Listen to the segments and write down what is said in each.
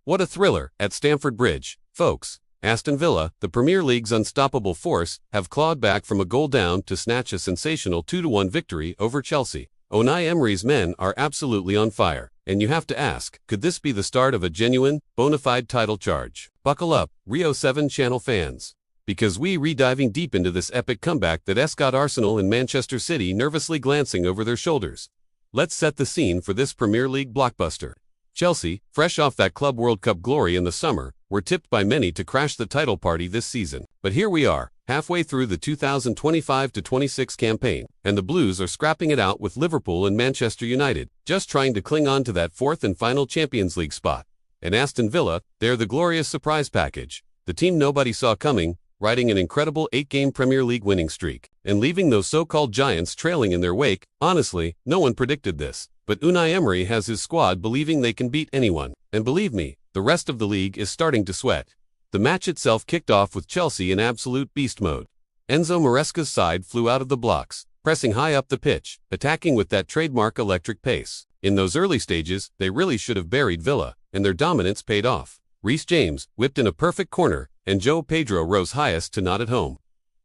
What a thriller at Stamford Bridge, folks. Aston Villa, the Premier League's unstoppable force, have clawed back from a goal down to snatch a sensational 2-1 victory over Chelsea. Unai Emery's men are absolutely on fire, and you have to ask, could this be the start of a genuine, bona fide title charge? Buckle up, Rio 7 channel fans, because we're diving deep into this epic comeback that's got Arsenal and Manchester City nervously glancing over their shoulders. Let's set the scene for this Premier League blockbuster. Chelsea, fresh off that Club World Cup glory in the summer, were tipped by many to crash the title party this season. But here we are, halfway through the 2025-26 campaign, and the Blues are scrapping it out with Liverpool and Manchester United, just trying to cling on to that fourth and final Champions League spot. And Aston Villa, they're the glorious surprise package, the team nobody saw coming, riding an incredible 8-game Premier League winning streak, and leaving those so-called giants trailing in their wake. Honestly, no one predicted this. But Unai Emery has his squad believing they can beat anyone, and believe me, the rest of the league is starting to sweat. The match itself kicked off with Chelsea in absolute beast mode. Enzo Maresca's side flew out of the blocks, pressing high up the pitch, attacking with that trademark electric pace. In those early stages, they really should have buried Villa, and their dominance paid off. Reece James whipped in a perfect corner, and Joe Pedro rose highest to not at home.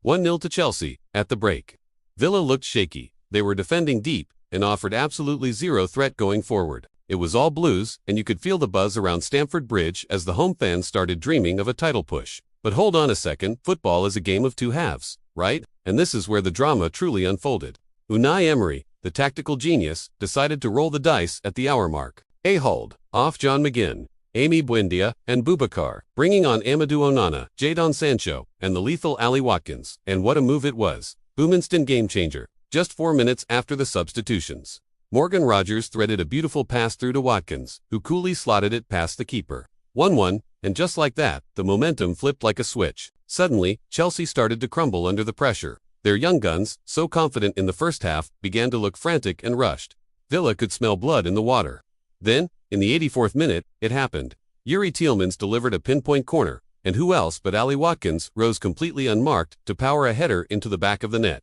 1-0 to Chelsea, at the break. Villa looked shaky, they were defending deep, and offered absolutely zero threat going forward. It was all Blues, and you could feel the buzz around Stamford Bridge as the home fans started dreaming of a title push. But hold on a second, football is a game of two halves, right? And this is where the drama truly unfolded. Unai Emery, the tactical genius, decided to roll the dice at the hour mark. Hold off John McGinn, Amy Buendia, and Boubacar, bringing on Amadou Onana, Jadon Sancho, and the lethal Ollie Watkins. And what a move it was. Boom-instant game changer. Just 4 minutes after the substitutions, Morgan Rogers threaded a beautiful pass through to Watkins, who coolly slotted it past the keeper. 1-1, and just like that, the momentum flipped like a switch. Suddenly, Chelsea started to crumble under the pressure. Their young guns, so confident in the first half, began to look frantic and rushed. Villa could smell blood in the water. Then, in the 84th minute, it happened. Youri Tielemans delivered a pinpoint corner, and who else but Ollie Watkins rose completely unmarked to power a header into the back of the net.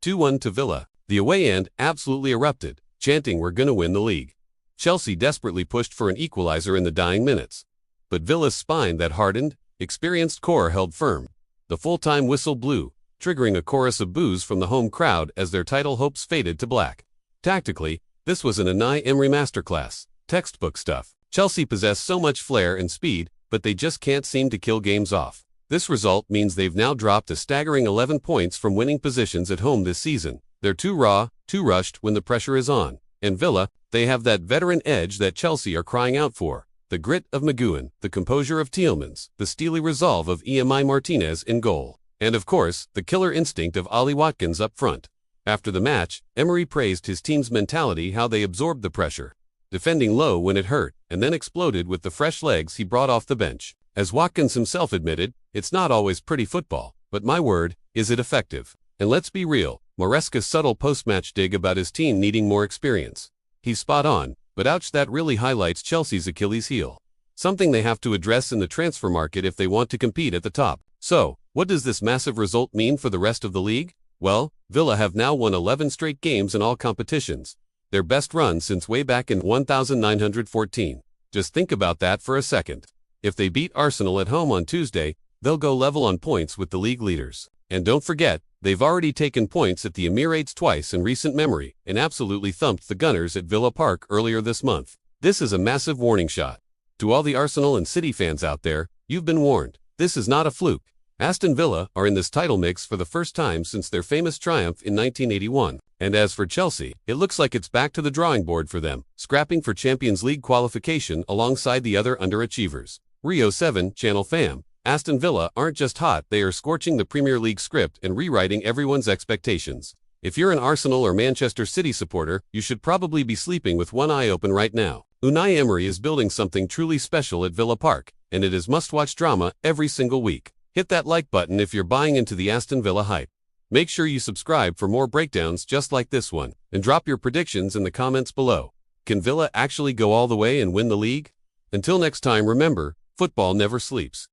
2-1 to Villa. The away end absolutely erupted, chanting we're gonna win the league. Chelsea desperately pushed for an equalizer in the dying minutes. But Villa's spine, that hardened, experienced core, held firm. The full-time whistle blew, triggering a chorus of boos from the home crowd as their title hopes faded to black. Tactically, this was an Unai Emery masterclass, textbook stuff. Chelsea possess so much flair and speed, but they just can't seem to kill games off. This result means they've now dropped a staggering 11 points from winning positions at home this season. They're too raw, too rushed when the pressure is on. And Villa, they have that veteran edge that Chelsea are crying out for. The grit of McGowan, the composure of Tielemans, the steely resolve of Emi Martinez in goal. And of course, the killer instinct of Ollie Watkins up front. After the match, Emery praised his team's mentality, how they absorbed the pressure, defending low when it hurt, and then exploded with the fresh legs he brought off the bench. As Watkins himself admitted, it's not always pretty football, but my word, is it effective. And let's be real, Maresca's subtle post-match dig about his team needing more experience. He's spot on, but ouch, that really highlights Chelsea's Achilles heel. Something they have to address in the transfer market if they want to compete at the top. So, what does this massive result mean for the rest of the league? Well, Villa have now won 11 straight games in all competitions. Their best run since way back in 1914. Just think about that for a second. If they beat Arsenal at home on Tuesday, they'll go level on points with the league leaders. And don't forget, they've already taken points at the Emirates twice in recent memory and absolutely thumped the Gunners at Villa Park earlier this month. This is a massive warning shot. To all the Arsenal and City fans out there, you've been warned. This is not a fluke. Aston Villa are in this title mix for the first time since their famous triumph in 1981. And as for Chelsea, it looks like it's back to the drawing board for them, scrapping for Champions League qualification alongside the other underachievers. Rio 7 channel fam, Aston Villa aren't just hot, they are scorching the Premier League script and rewriting everyone's expectations. If you're an Arsenal or Manchester City supporter, you should probably be sleeping with one eye open right now. Unai Emery is building something truly special at Villa Park, and it is must-watch drama every single week. Hit that like button if you're buying into the Aston Villa hype. Make sure you subscribe for more breakdowns just like this one, and drop your predictions in the comments below. Can Villa actually go all the way and win the league? Until next time, remember, football never sleeps.